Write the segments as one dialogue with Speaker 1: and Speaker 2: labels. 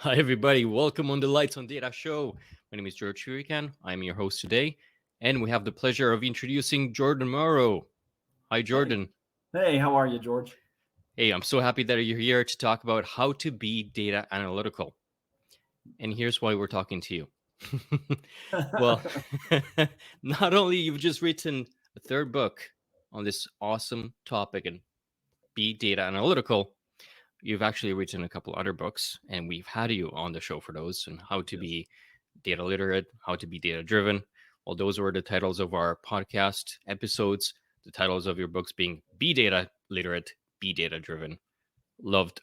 Speaker 1: Hi, everybody. Welcome on the Lights on Data show. My name is George Hurricane. I'm your host today, and we have the pleasure of introducing Jordan Morrow. Hi,
Speaker 2: Hey,
Speaker 1: Jordan.
Speaker 2: hey, how are you, George?
Speaker 1: Hey, I'm so happy that you're here to talk about how to be data analytical. And here's why we're talking to you. Well, not only you've just written a third book on this awesome topic and be data analytical, you've actually written a couple other books, and we've had you on the show for those and how to
Speaker 2: Yes.
Speaker 1: be data literate, how to be data driven. Well, those were the titles of our podcast episodes. The titles of your books being Be Data Literate, Be Data Driven. Loved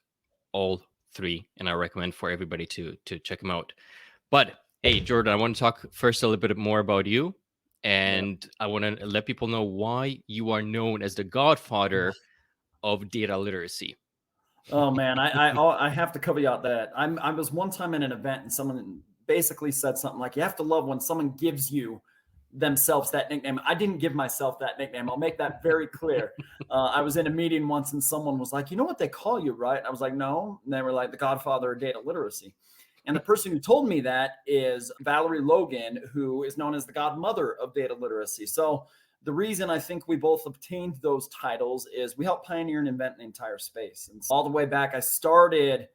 Speaker 1: all three, and I recommend for everybody to check them out. But hey, Jordan, I want to talk first a little bit more about you,
Speaker 2: Yeah.
Speaker 1: and I want to let people know why you are known as the godfather of data literacy.
Speaker 2: Oh man, I have to caveat that I was one time in an event and someone basically said something like, "You have to love when someone gives you themselves that nickname." I didn't give myself that nickname. I'll make that very clear. I was in a meeting once and someone was like, "You know what they call you, right?" I was like, "No," and they were like, "The Godfather of data literacy." And the person who told me that is Valerie Logan, who is known as the godmother of data literacy. So the reason I think we both obtained those titles is we helped pioneer and invent an entire space. And all the way back, I started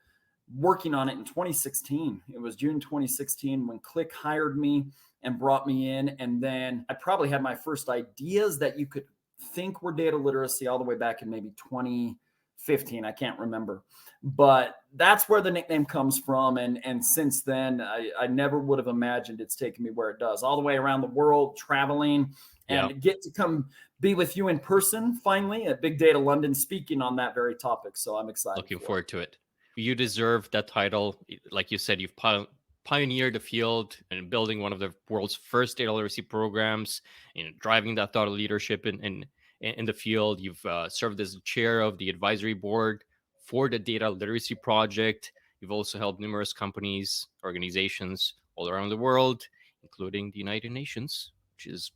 Speaker 2: working on it in 2016. It was June 2016 when Click hired me and brought me in. And then I probably had my first ideas that you could think were data literacy all the way back in maybe 2015. I can't remember. But that's where the nickname comes from. And since then, I never would have imagined it's taken me where it does, all the way around the world, traveling,
Speaker 1: Yeah,
Speaker 2: and get to come be with you in person finally at Big Data London speaking on that very topic. So I'm excited
Speaker 1: looking
Speaker 2: for it.
Speaker 1: forward to it. You deserve that title. Like you said, you've pioneered the field and building one of the world's first data literacy programs, driving that thought leadership in the field. You've served as the chair of the advisory board for the Data Literacy Project. You've also helped numerous companies, organizations all around the world, including the United Nations, which is,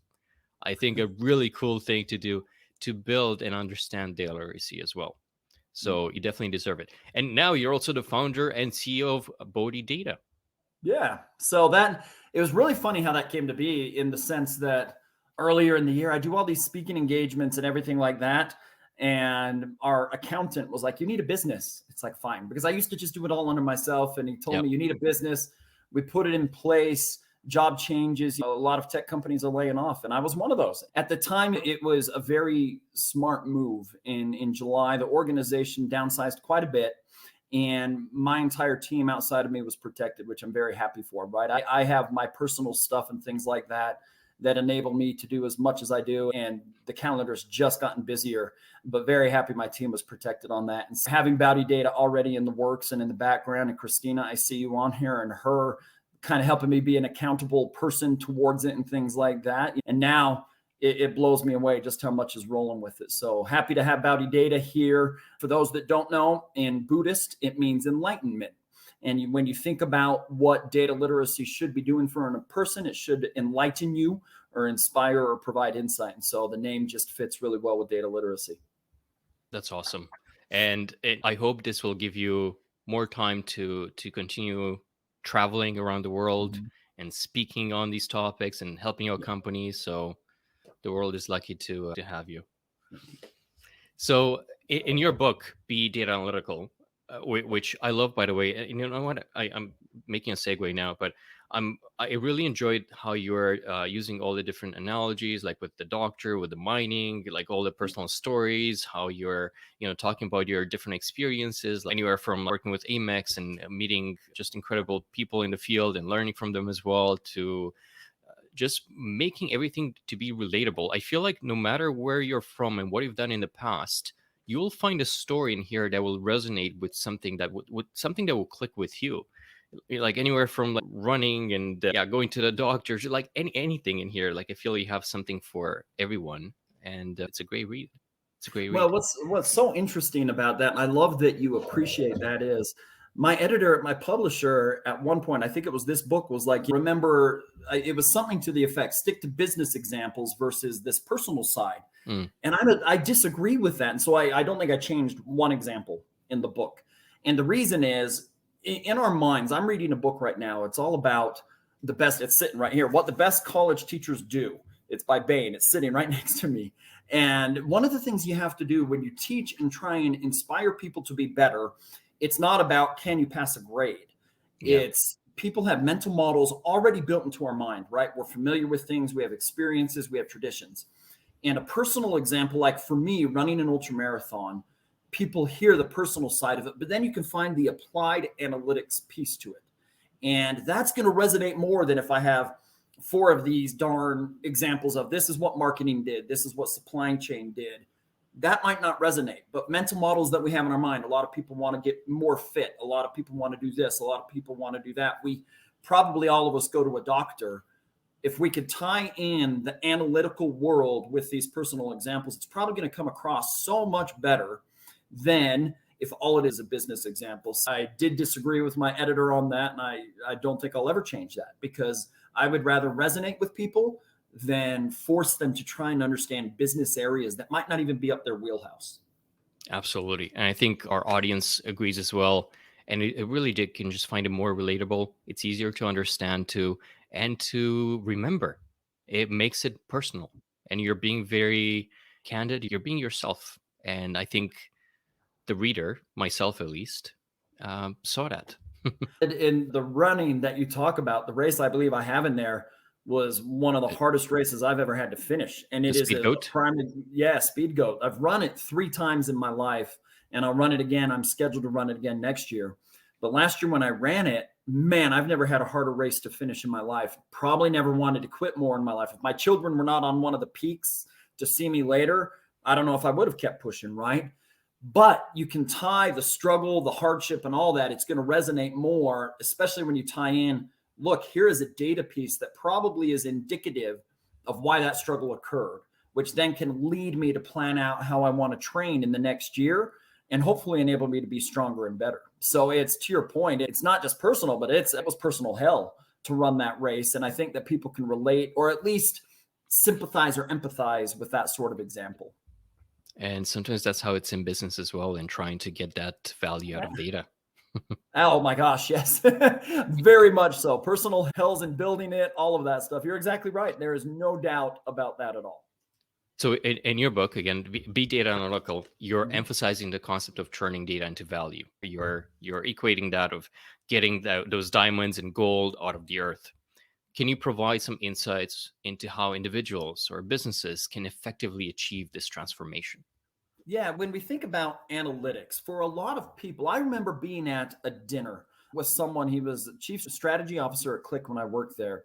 Speaker 1: I think, a really cool thing to do to build and understand data literacy as well. So you definitely deserve it. And now you're also the founder and CEO of Bodhi Data.
Speaker 2: Yeah. So that it was really funny how that came to be in the sense that earlier in the year, I do all these speaking engagements and everything like that. And our accountant was like, "You need a business." It's like, fine. Because I used to just do it all under myself. And he told
Speaker 1: Yep.
Speaker 2: me, "You need a business." We put it in place. Job changes. A lot of tech companies are laying off. And I was one of those. At the time, it was a very smart move. In July, the organization downsized quite a bit, and my entire team outside of me was protected, which I'm very happy for. Right, I have my personal stuff and things like that that enable me to do as much as I do, and the calendar's just gotten busier. But very happy my team was protected on that. And having Bowdy Data already in the works and in the background, and Christina, I see you on here, and her kind of helping me be an accountable person towards it and things like that. And now it blows me away just how much is rolling with it. So happy to have Bowdy Data here. For those that don't know, in Buddhist, it means enlightenment. And when you think about what data literacy should be doing for a person, it should enlighten you or inspire or provide insight. And so the name just fits really well with data literacy.
Speaker 1: That's awesome. And I hope this will give you more time to continue traveling around the world
Speaker 2: Mhm.
Speaker 1: and speaking on these topics and helping out
Speaker 2: Yeah.
Speaker 1: companies. So the world is lucky to have you. So in your book, Be Data Analytical, which I love, by the way, and you know what? I'm making a segue now, but I really enjoyed how you're using all the different analogies, like with the doctor, with the mining, like all the personal stories, how you're talking about your different experiences, like anywhere from working with Amex and meeting just incredible people in the field and learning from them as well to just making everything to be relatable. I feel like no matter where you're from and what you've done in the past, you'll find a story in here that will resonate with something that would something that will click with you. Like anywhere from like running and yeah, going to the doctors, like anything in here. Like I feel you have something for everyone, and it's a great read. It's a great
Speaker 2: Well,
Speaker 1: read.
Speaker 2: what's so interesting about that, and I love that you appreciate that, is my editor, my publisher, at one point, I think it was this book, was like, remember, it was something to the effect, stick to business examples versus this personal side.
Speaker 1: Mm,
Speaker 2: And I disagree with that. And so I don't think I changed one example in the book. And the reason is in our minds, I'm reading a book right now. It's all about the best. It's sitting right here. What the best college teachers do. It's by Bain. It's sitting right next to me. And one of the things you have to do when you teach and try and inspire people to be better, it's not about can you pass a grade.
Speaker 1: Yeah.
Speaker 2: It's people have mental models already built into our mind, right? We're familiar with things. We have experiences. We have traditions. And a personal example, like for me, running an ultra marathon, people hear the personal side of it, but then you can find the applied analytics piece to it. And that's going to resonate more than if I have four of these darn examples of this is what marketing did, this is what supply chain did. That might not resonate, but mental models that we have in our mind, a lot of people want to get more fit. A lot of people want to do this. A lot of people want to do that. We probably all of us go to a doctor. If we could tie in the analytical world with these personal examples, it's probably going to come across so much better than if all it is a business example. So I did disagree with my editor on that, and I don't think I'll ever change that, because I would rather resonate with people than force them to try and understand business areas that might not even be up their wheelhouse.
Speaker 1: Absolutely. And I think our audience agrees as well. And it really did can just find it more relatable. It's easier to understand too, and to remember. It makes it personal. And you're being very candid. You're being yourself. And I think the reader, myself at least, saw that.
Speaker 2: In the running that you talk about, the race I believe I have in there was one of the hardest races I've ever had to finish. And
Speaker 1: The
Speaker 2: it is
Speaker 1: speed
Speaker 2: a
Speaker 1: goat.
Speaker 2: prime, yeah, speed goat. I've run it 3 times in my life, and I'll run it again. I'm scheduled to run it again next year. But last year when I ran it, man, I've never had a harder race to finish in my life. Probably never wanted to quit more in my life. If my children were not on one of the peaks to see me later, I don't know if I would have kept pushing, right? But you can tie the struggle, the hardship, and all that. It's going to resonate more, especially when you tie in, look, here is a data piece that probably is indicative of why that struggle occurred, which then can lead me to plan out how I want to train in the next year and hopefully enable me to be stronger and better. So it's to your point, it's not just personal, but it was personal hell to run that race. And I think that people can relate or at least sympathize or empathize with that sort of example.
Speaker 1: And sometimes that's how it's in business as well, and trying to get that value out of data.
Speaker 2: Oh my gosh, yes. Very much so. Personal hells in building it, all of that stuff. You're exactly right. There is no doubt about that at all.
Speaker 1: So in your book, again, Be Data Analytical, you're
Speaker 2: Mhm.
Speaker 1: emphasizing the concept of turning data into value. You're equating that of getting those diamonds and gold out of the earth. Can you provide some insights into how individuals or businesses can effectively achieve this transformation?
Speaker 2: Yeah, when we think about analytics, for a lot of people, I remember being at a dinner with someone. He was the chief strategy officer at Click when I worked there.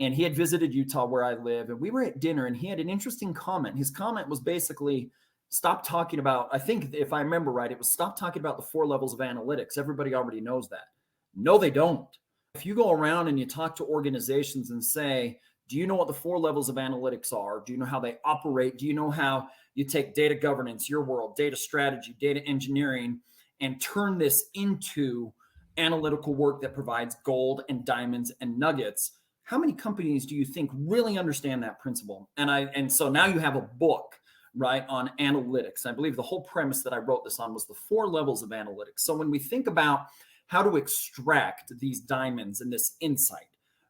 Speaker 2: And he had visited Utah where I live. And we were at dinner and he had an interesting comment. His comment was basically stop talking about, I think if I remember right, it was stop talking about the 4 levels of analytics. Everybody already knows that. No, they don't. If you go around and you talk to organizations and say, do you know what the 4 levels of analytics are? Do you know how they operate? Do you know how you take data governance, your world, data strategy, data engineering, and turn this into analytical work that provides gold and diamonds and nuggets? How many companies do you think really understand that principle? And so now you have a book, right, on analytics. I believe the whole premise that I wrote this on was the 4 levels of analytics. So when we think about how to extract these diamonds and this insight,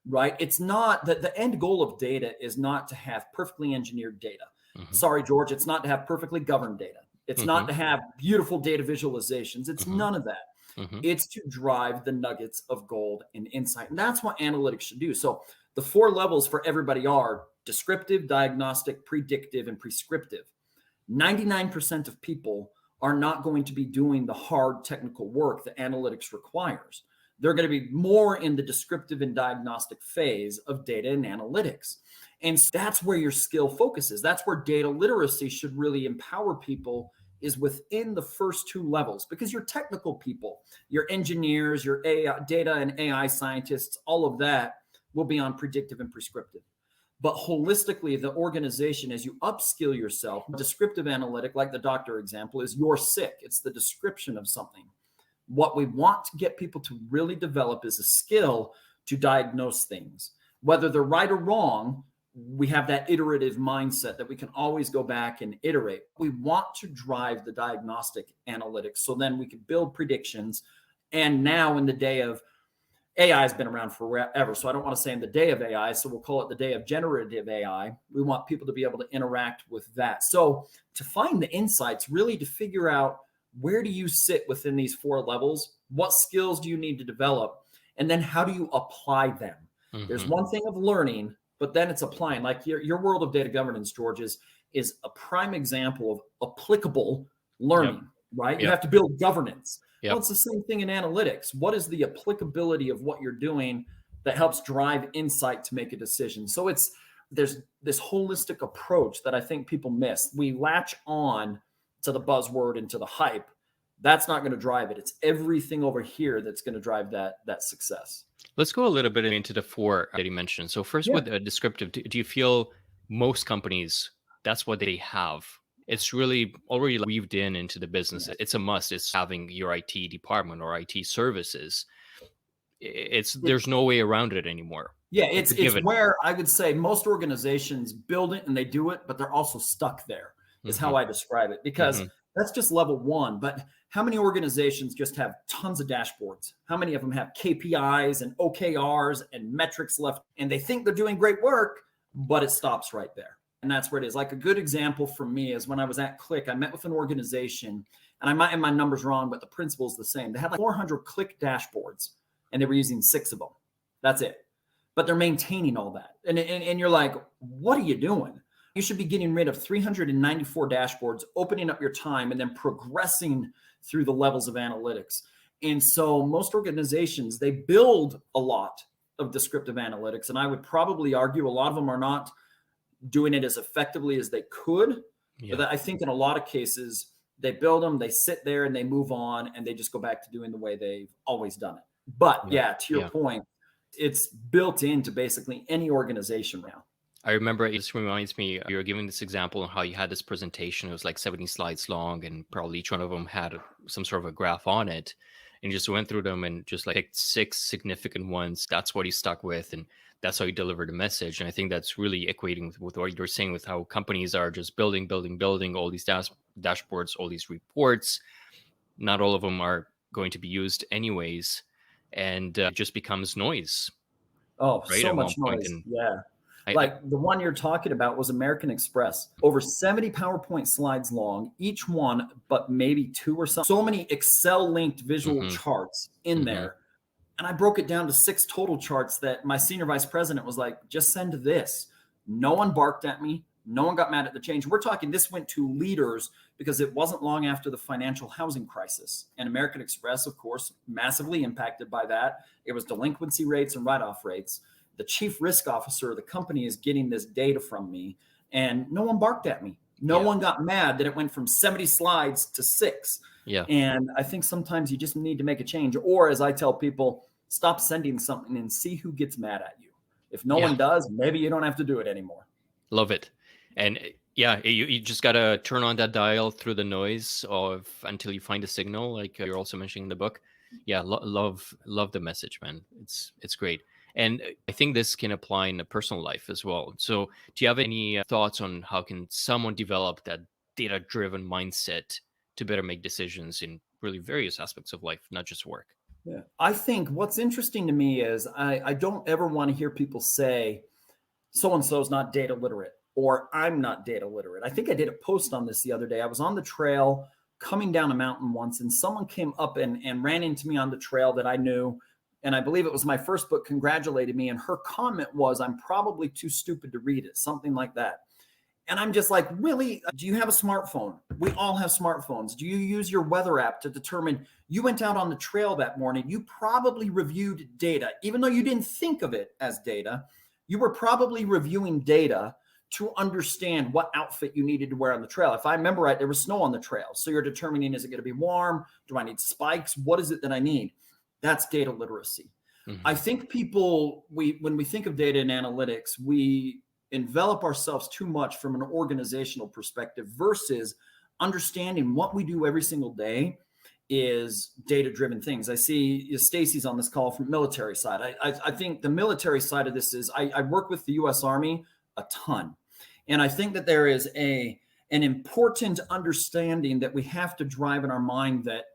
Speaker 2: right? It's not that the end goal of data is not to have perfectly engineered data.
Speaker 1: Hmm.
Speaker 2: Sorry, George, it's not to have perfectly governed data. It's not
Speaker 1: Hmm.
Speaker 2: to have beautiful data visualizations. It's
Speaker 1: Hmm.
Speaker 2: none of that.
Speaker 1: Hmm.
Speaker 2: It's to drive the nuggets of gold and insight. And that's what analytics should do. So the 4 levels for everybody are descriptive, diagnostic, predictive, and prescriptive. 99% of people are not going to be doing the hard technical work that analytics requires. They're going to be more in the descriptive and diagnostic phase of data and analytics. And that's where your skill focuses. That's where data literacy should really empower people, is within the first 2 levels, because your technical people, your engineers, your AI, data and AI scientists, all of that will be on predictive and prescriptive. But holistically, the organization, as you upskill yourself, descriptive analytic, like the doctor example, is you're sick. It's the description of something. What we want to get people to really develop is a skill to diagnose things. Whether they're right or wrong, we have that iterative mindset that we can always go back and iterate. We want to drive the diagnostic analytics so then we can build predictions And now in the day of AI has been around forever. So I don't want to say in the day of AI. So we'll call it the day of generative AI. We want people to be able to interact with that. So to find the insights, really to figure out where do you sit within these 4 levels? What skills do you need to develop? And then how do you apply them? There's one thing of learning, but then it's applying. Like your world of data governance, George, is a prime example of applicable learning, right? You have to build governance. Well, it's the same thing in analytics. What is the applicability of what you're doing that helps drive insight to make a decision? So there's this holistic approach that I think people miss. We latch on to the buzzword and to the hype. That's not going to drive it. It's everything over here that's going to drive that success.
Speaker 1: Let's go a little bit into the 4 that you mentioned. So first, with a descriptive, do you feel most companies, that's what they have? It's really already weaved into the business. It's a must. It's having your IT department or IT services. There's no way around it anymore.
Speaker 2: Yeah, it's where I would say most organizations build it and they do it, but they're also stuck there, is how I describe it, because that's just level 1. But how many organizations just have tons of dashboards? How many of them have KPIs and OKRs and metrics left? And they think they're doing great work, but it stops right there. And that's where it is. Like a good example for me is when I was at Click, I met with an organization, and I might have my numbers wrong, but the principle is the same. They had like 400 Click dashboards, and they were using 6 of them. That's it. But they're maintaining all that. And you're like, what are you doing? You should be getting rid of 394 dashboards, opening up your time, and then progressing through the levels of analytics. And so most organizations, they build a lot of descriptive analytics. And I would probably argue a lot of them are not doing it as effectively as they could. But I think in a lot of cases, they build them, they sit there and they move on, and they just go back to doing the way they've always done it. But to your point, it's built into basically any organization now.
Speaker 1: I remember, it just reminds me, you were giving this example of how you had this presentation. It was like 70 slides long, and probably each one of them had some sort of a graph on it. And you just went through them and just like picked 6 significant ones. That's what you stuck with, and that's how you delivered the message. And I think that's really equating with what you're saying, with how companies are just building all these dashboards, all these reports. Not all of them are going to be used anyways, and it just becomes noise.
Speaker 2: Oh, right? So much noise. The one you're talking about was American Express. Over 70 PowerPoint slides long, each one, but maybe 2 or something. So many Excel-linked visual charts in there. And I broke it down to 6 total charts that my senior vice president was like, just send this. No one barked at me. No one got mad at the change. We're talking, this went to leaders because it wasn't long after the financial housing crisis. And American Express, of course, massively impacted by that. It was delinquency rates and write-off rates. The chief risk officer of the company is getting this data from me, and no one barked at me. No one got mad that it went from 70 slides to 6. And I think sometimes you just need to make a change. Or as I tell people, stop sending something and see who gets mad at you. If no one does, maybe you don't have to do it anymore.
Speaker 1: Love it. And you just got to turn on that dial through the noise until you find a signal, like you're also mentioning in the book. Love the message, man. It's great. And I think this can apply in a personal life as well. So do you have any thoughts on how can someone develop that data-driven mindset to better make decisions in really various aspects of life, not just work?
Speaker 2: Yeah, I think what's interesting to me is I don't ever want to hear people say, so-and-so's not data literate, or I'm not data literate. I think I did a post on this the other day. I was on the trail coming down a mountain once, and someone came up and ran into me on the trail that I knew. And I believe it was my first book, congratulated me. And her comment was, I'm probably too stupid to read it, something like that. And I'm just like, really? Do you have a smartphone? We all have smartphones. Do you use your weather app to determine, you went out on the trail that morning, you probably reviewed data, even though you didn't think of it as data, you were probably reviewing data to understand what outfit you needed to wear on the trail. If I remember right, there was snow on the trail. So you're determining, is it going to be warm? Do I need spikes? What is it that I need? That's data literacy. I think people, when we think of data and analytics, we envelop ourselves too much from an organizational perspective versus understanding what we do every single day is data-driven things. I see Stacy's on this call from military side. I think the military side of this is, I work with the U.S. Army a ton. And I think that there is an important understanding that we have to drive in our mind that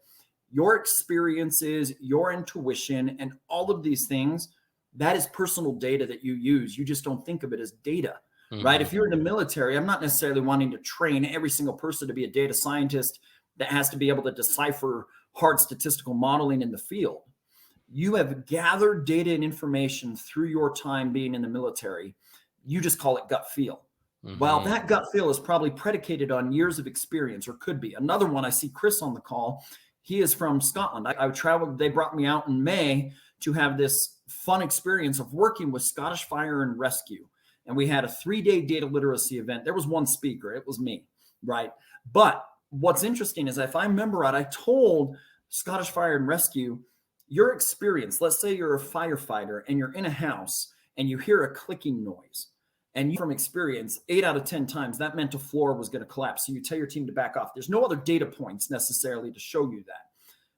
Speaker 2: your experiences, your intuition, and all of these things, that is personal data that you use. You just don't think of it as data, right?
Speaker 1: Hmm.
Speaker 2: If you're in the military, I'm not necessarily wanting to train every single person to be a data scientist that has to be able to decipher hard statistical modeling in the field. You have gathered data and information through your time being in the military. You just call it gut feel. Well,
Speaker 1: Hmm.
Speaker 2: that gut feel is probably predicated on years of experience, or could be. Another one, I see Chris on the call. He is from Scotland. I traveled, they brought me out in May to have this fun experience of working with Scottish Fire and Rescue. And we had a 3-day data literacy event. There was one speaker, it was me, right? But what's interesting is, if I remember right, I told Scottish Fire and Rescue, your experience, let's say you're a firefighter and you're in a house and you hear a clicking noise, and you, from experience, 8 out of 10 times that meant a floor was going to collapse. So you tell your team to back off. There's no other data points necessarily to show you that,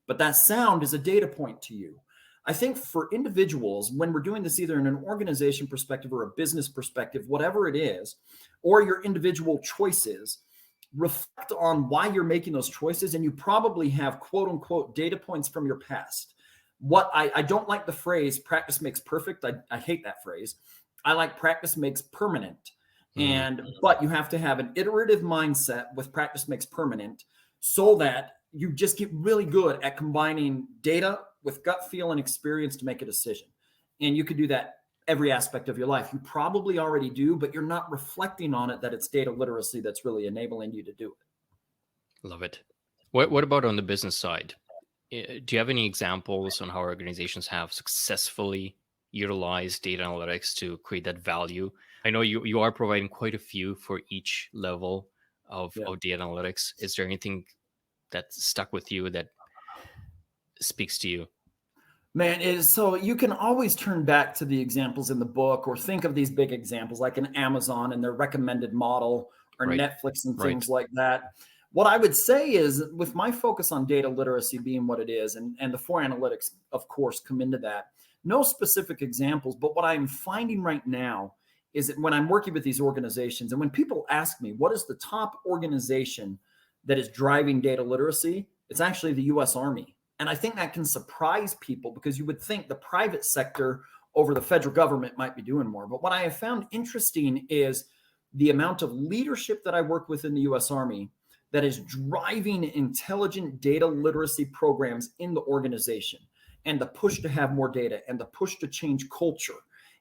Speaker 2: but that sound is a data point to you. I think for individuals, when we're doing this either in an organization perspective or a business perspective, whatever it is, or your individual choices, reflect on why you're making those choices. And you probably have quote unquote data points from your past. What I don't like the phrase practice makes perfect. I hate that phrase. I like practice makes permanent.
Speaker 1: Hmm.
Speaker 2: But you have to have an iterative mindset with practice makes permanent, so that you just get really good at combining data with gut feel and experience to make a decision. And you could do that every aspect of your life. You probably already do, but you're not reflecting on it, that it's data literacy that's really enabling you to do it.
Speaker 1: Love it. What about on the business side? Do you have any examples on how organizations have successfully utilized data analytics to create that value? I know you are providing quite a few for each level
Speaker 2: Yeah.
Speaker 1: of data analytics. Is there anything that stuck with you that speaks to you?
Speaker 2: Man, it is, so you can always turn back to the examples in the book, or think of these big examples like an Amazon and their recommended model, or
Speaker 1: Right.
Speaker 2: Netflix and
Speaker 1: Right.
Speaker 2: things like that. What I would say is, with my focus on data literacy being what it is, and the four analytics, of course, come into that, no specific examples, but what I'm finding right now is that when I'm working with these organizations, and when people ask me, what is the top organization that is driving data literacy? It's actually the US Army. And I think that can surprise people, because you would think the private sector over the federal government might be doing more. But what I have found interesting is the amount of leadership that I work with in the US Army that is driving intelligent data literacy programs in the organization, and the push to have more data, and the push to change culture.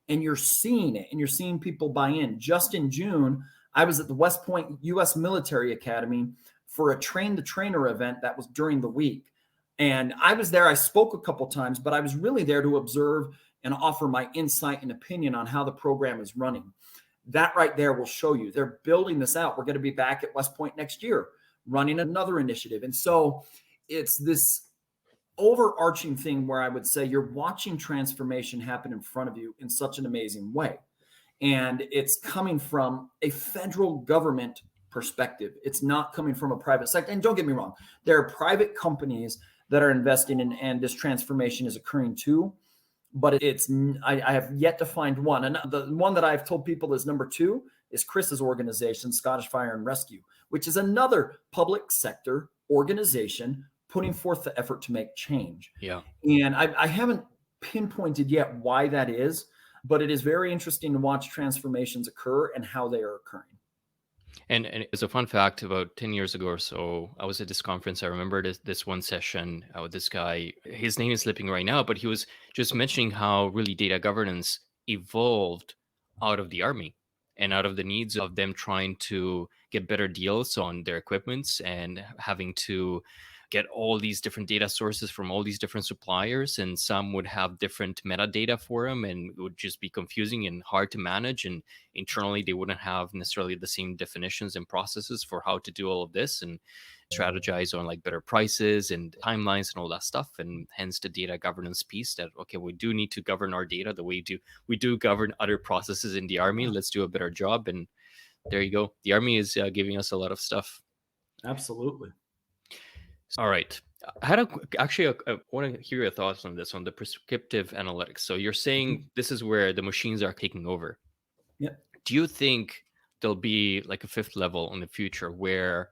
Speaker 2: And you're seeing it, and you're seeing people buy in. Just in June, I was at the West Point US Military Academy for a train the trainer event that was during the week. And I was there, I spoke a couple times, but I was really there to observe and offer my insight and opinion on how the program is running. That right there will show you they're building this out. We're going to be back at West Point next year running another initiative. And so it's this overarching thing where I would say you're watching transformation happen in front of you in such an amazing way. And it's coming from a federal government perspective. It's not coming from a private sector. And don't get me wrong, there are private companies that are investing in, and this transformation is occurring too. But I have yet to find one. And the one that I've told people is number two is Chris's organization, Scottish Fire and Rescue, which is another public sector organization putting forth the effort to make change.
Speaker 1: Yeah.
Speaker 2: And I haven't pinpointed yet why that is, but it is very interesting to watch transformations occur and how they are occurring.
Speaker 1: And it's a fun fact, about 10 years ago or so, I was at this conference. I remember this one session with this guy. His name is slipping right now, but he was just mentioning how really data governance evolved out of the army and out of the needs of them trying to get better deals on their equipments, and having to get all these different data sources from all these different suppliers, and some would have different metadata for them, and it would just be confusing and hard to manage, and internally they wouldn't have necessarily the same definitions and processes for how to do all of this, and strategize on like better prices and timelines and all that stuff. And hence the data governance piece, that okay, we do need to govern our data the way we do govern other processes in the army. Let's do a better job. And there you go, the army is giving us a lot of stuff.
Speaker 2: Absolutely.
Speaker 1: All right. I had actually, I want to hear your thoughts on this, on the prescriptive analytics. So you're saying this is where the machines are taking over.
Speaker 2: Yeah.
Speaker 1: Do you think there'll be like a fifth level in the future where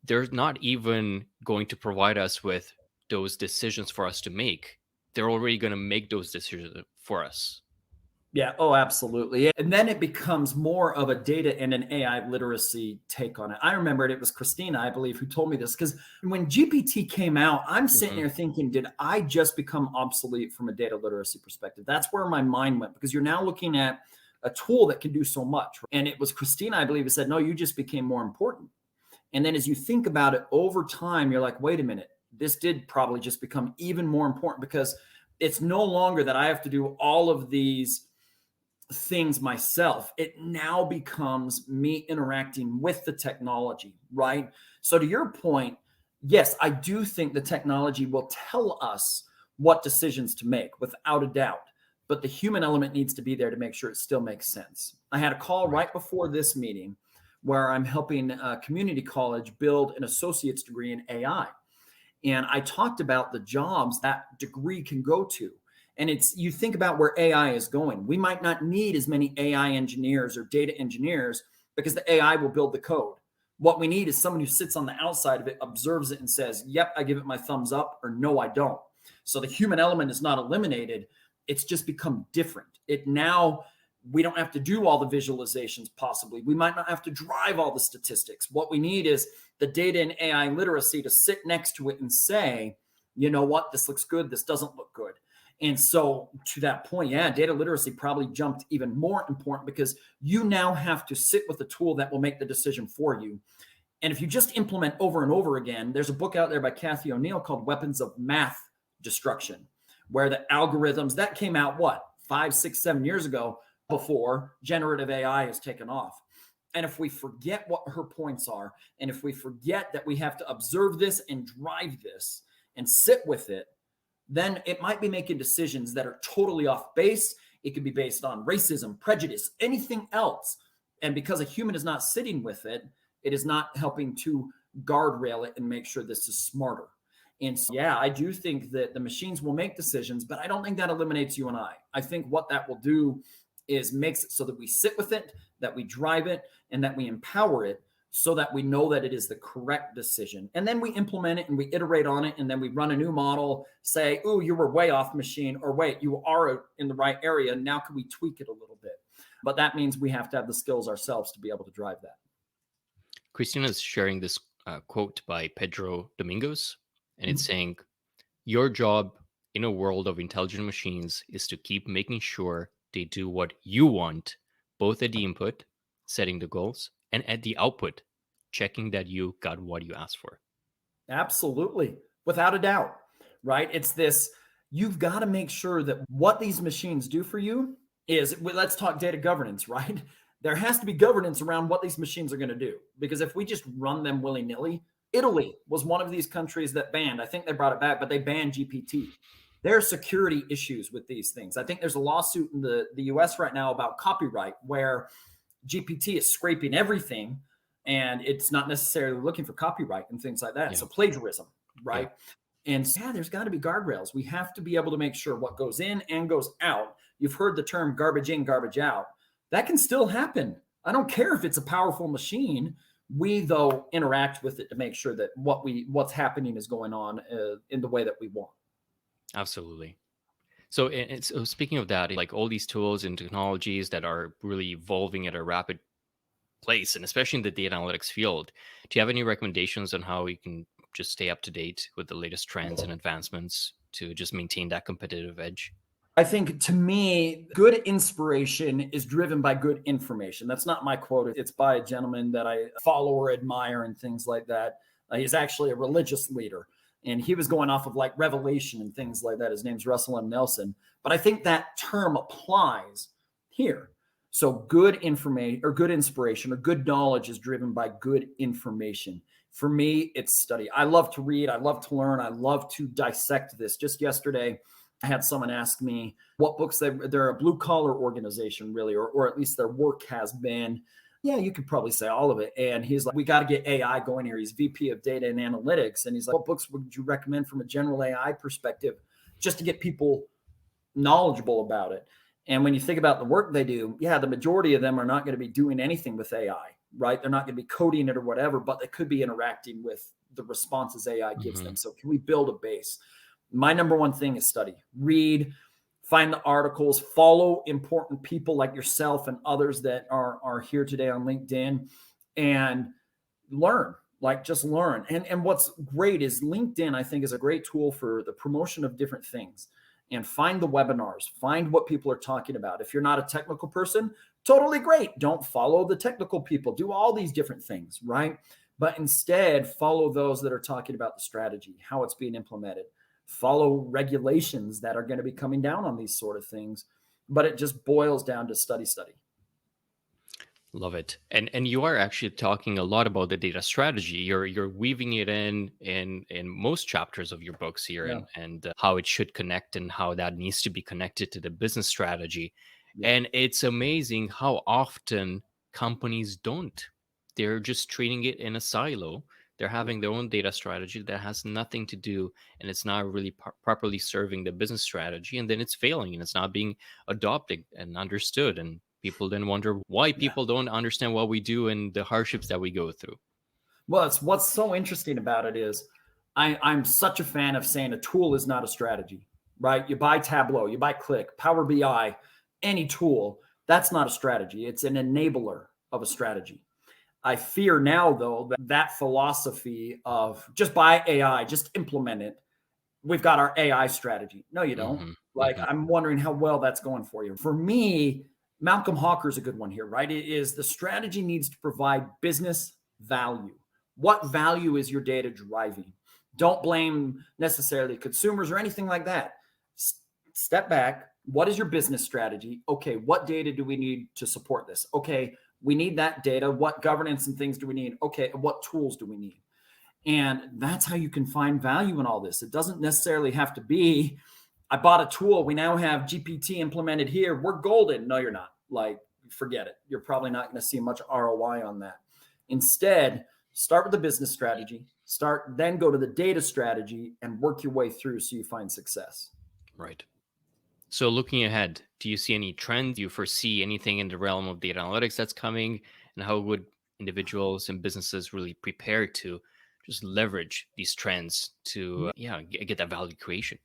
Speaker 1: they're not even going to provide us with those decisions for us to make. They're already going to make those decisions for us.
Speaker 2: Yeah. Oh, absolutely. And then it becomes more of a data and an AI literacy take on it. I remember it was Christina, I believe, who told me this, because when GPT came out, I'm sitting there thinking, did I just become obsolete from a data literacy perspective? That's where my mind went, because you're now looking at a tool that can do so much. And it was Christina, I believe, who said, no, you just became more important. And then as you think about it over time, you're like, wait a minute, this did probably just become even more important, because it's no longer that I have to do all of these things myself. It now becomes me interacting with the technology, right? So to your point, yes, I do think the technology will tell us what decisions to make without a doubt, but the human element needs to be there to make sure it still makes sense. I had a call right before this meeting where I'm helping a community college build an associate's degree in AI. And I talked about the jobs that degree can go to. And it's, you think about where AI is going. We might not need as many AI engineers or data engineers, because the AI will build the code. What we need is someone who sits on the outside of it, observes it, and says, yep, I give it my thumbs up, or no, I don't. So the human element is not eliminated. It's just become different. It now, we don't have to do all the visualizations possibly. We might not have to drive all the statistics. What we need is the data and AI literacy to sit next to it and say, you know what, this looks good, this doesn't look good. And so to that point, yeah, data literacy probably jumped even more important, because you now have to sit with a tool that will make the decision for you. And if you just implement over and over again, there's a book out there by Kathy O'Neill called Weapons of Math Destruction, where the algorithms that came out, what, 5, 6, 7 years ago, before generative AI has taken off. And if we forget what her points are, and if we forget that we have to observe this and drive this and sit with it, then it might be making decisions that are totally off base. It could be based on racism, prejudice, anything else. And because a human is not sitting with it, it is not helping to guardrail it and make sure this is smarter. And so, yeah, I do think that the machines will make decisions, but I don't think that eliminates you and I. I think what that will do is makes it so that we sit with it, that we drive it, and that we empower it, so that we know that it is the correct decision. And then we implement it and we iterate on it, and then we run a new model, say, oh, you were way off machine, or wait, you are in the right area. Now can we tweak it a little bit? But that means we have to have the skills ourselves to be able to drive that.
Speaker 1: Christina is sharing this quote by Pedro Domingos, and it's saying, your job in a world of intelligent machines is to keep making sure they do what you want, both at the input, setting the goals, and at the output, checking that you got what you asked for.
Speaker 2: Absolutely. Without a doubt, right? It's this, you've got to make sure that what these machines do for you is, let's talk data governance, right? There has to be governance around what these machines are going to do, because if we just run them willy-nilly, Italy was one of these countries that banned, I think they brought it back, but they banned GPT. There are security issues with these things. I think there's a lawsuit in the US right now about copyright, where GPT is scraping everything and it's not necessarily looking for copyright and things like that.
Speaker 1: Yeah.
Speaker 2: So plagiarism, right? Yeah. And so, yeah, there's got to be guardrails. We have to be able to make sure what goes in and goes out. You've heard the term garbage in, garbage out. That can still happen. I don't care if it's a powerful machine. We, though, interact with it to make sure that what's happening is going on in the way that we want.
Speaker 1: Absolutely. So, so speaking of that, like all these tools and technologies that are really evolving at a rapid place, and especially in the data analytics field, do you have any recommendations on how we can just stay up to date with the latest trends and advancements to just maintain that competitive edge?
Speaker 2: I think, to me, good inspiration is driven by good information. That's not my quote. It's by a gentleman that I follow or admire and things like that. He's actually a religious leader, and he was going off of like revelation and things like that. His name's Russell M. Nelson. But I think that term applies here. So good information or good inspiration or good knowledge is driven by good information. For me, it's study. I love to read. I love to learn. I love to dissect this. Just yesterday, I had someone ask me what books they're a blue collar organization, really, or at least their work has been. Yeah, you could probably say all of it. And he's like, we got to get AI going here. He's VP of Data and Analytics. And he's like, what books would you recommend from a general AI perspective, just to get people knowledgeable about it? And when you think about the work they do, yeah, the majority of them are not going to be doing anything with AI, right? They're not going to be coding it or whatever, but they could be interacting with the responses AI gives
Speaker 1: Mhm.
Speaker 2: them. So can we build a base? My number one thing is study, read, find the articles, follow important people like yourself and others that are here today on LinkedIn, and learn. Like, just learn. And what's great is LinkedIn, I think, is a great tool for the promotion of different things. And find the webinars, find what people are talking about. If you're not a technical person, totally great. Don't follow the technical people. Do all these different things, right? But instead, follow those that are talking about the strategy, how it's being implemented. Follow regulations that are going to be coming down on these sort of things. But it just boils down to study, study.
Speaker 1: Love it. And you are actually talking a lot about the data strategy. You're weaving it in most chapters of your books here,
Speaker 2: Yeah.
Speaker 1: and how it should connect and how that needs to be connected to the business strategy.
Speaker 2: Yeah.
Speaker 1: And it's amazing how often companies don't. They're just treating it in a silo. They're
Speaker 2: Yeah.
Speaker 1: having their own data strategy that has nothing to do, and it's not really properly serving the business strategy, and then it's failing and it's not being adopted and understood, and people then wonder why
Speaker 2: Yeah.
Speaker 1: people don't understand what we do and the hardships that we go through.
Speaker 2: Well, it's what's so interesting about it is I'm such a fan of saying a tool is not a strategy, right? You buy Tableau, you buy Click, Power BI, any tool, that's not a strategy. It's an enabler of a strategy. I fear now, though, that that philosophy of just buy AI, just implement it, we've got our AI strategy. No, you don't.
Speaker 1: Hmm.
Speaker 2: Like,
Speaker 1: Hmm.
Speaker 2: I'm wondering how well that's going for you. For me, Malcolm Hawker is a good one here, right? It is the strategy needs to provide business value. What value is your data driving? Don't blame necessarily consumers or anything like that. Step back. What is your business strategy? Okay, what data do we need to support this? Okay, we need that data. What governance and things do we need? Okay, what tools do we need? And that's how you can find value in all this. It doesn't necessarily have to be, I bought a tool. We now have GPT implemented here. We're golden. No, you're not. Like, forget it. You're probably not going to see much ROI on that. Instead, start with the business strategy, then go to the data strategy and work your way through so you find success.
Speaker 1: Right. So looking ahead, do you see any trends? Do you foresee anything in the realm of data analytics that's coming? And how would individuals and businesses really prepare to just leverage these trends to get that value creation?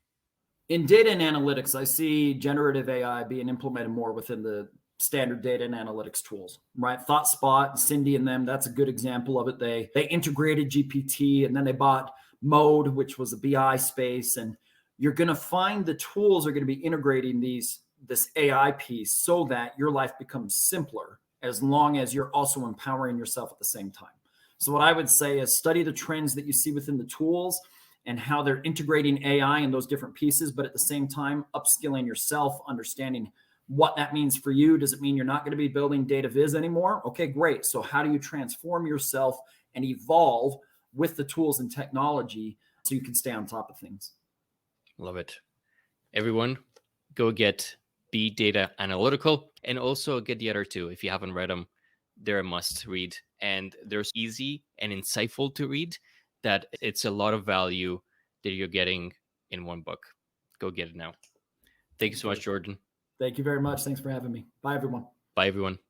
Speaker 2: In data and analytics, I see generative AI being implemented more within the standard data and analytics tools, right? ThoughtSpot, Cindy, and them. That's a good example of it. They integrated GPT, and then they bought Mode, which was a BI space. And you're going to find the tools are going to be integrating this AI piece so that your life becomes simpler, as long as you're also empowering yourself at the same time. So what I would say is study the trends that you see within the tools and how they're integrating AI in those different pieces, but at the same time, upskilling yourself, understanding what that means for you. Does it mean you're not going to be building data viz anymore? Okay, great. So how do you transform yourself and evolve with the tools and technology so you can stay on top of things?
Speaker 1: Love it. Everyone, go get Be Data Analytical and also get the other two. If you haven't read them, they're a must read. And they're easy and insightful to read that it's a lot of value that you're getting in one book. Go get it now. Thank you
Speaker 2: Sounds
Speaker 1: so much,
Speaker 2: good.
Speaker 1: Jordan.
Speaker 2: Thank you very much. Thanks for having me. Bye, everyone.
Speaker 1: Bye, everyone.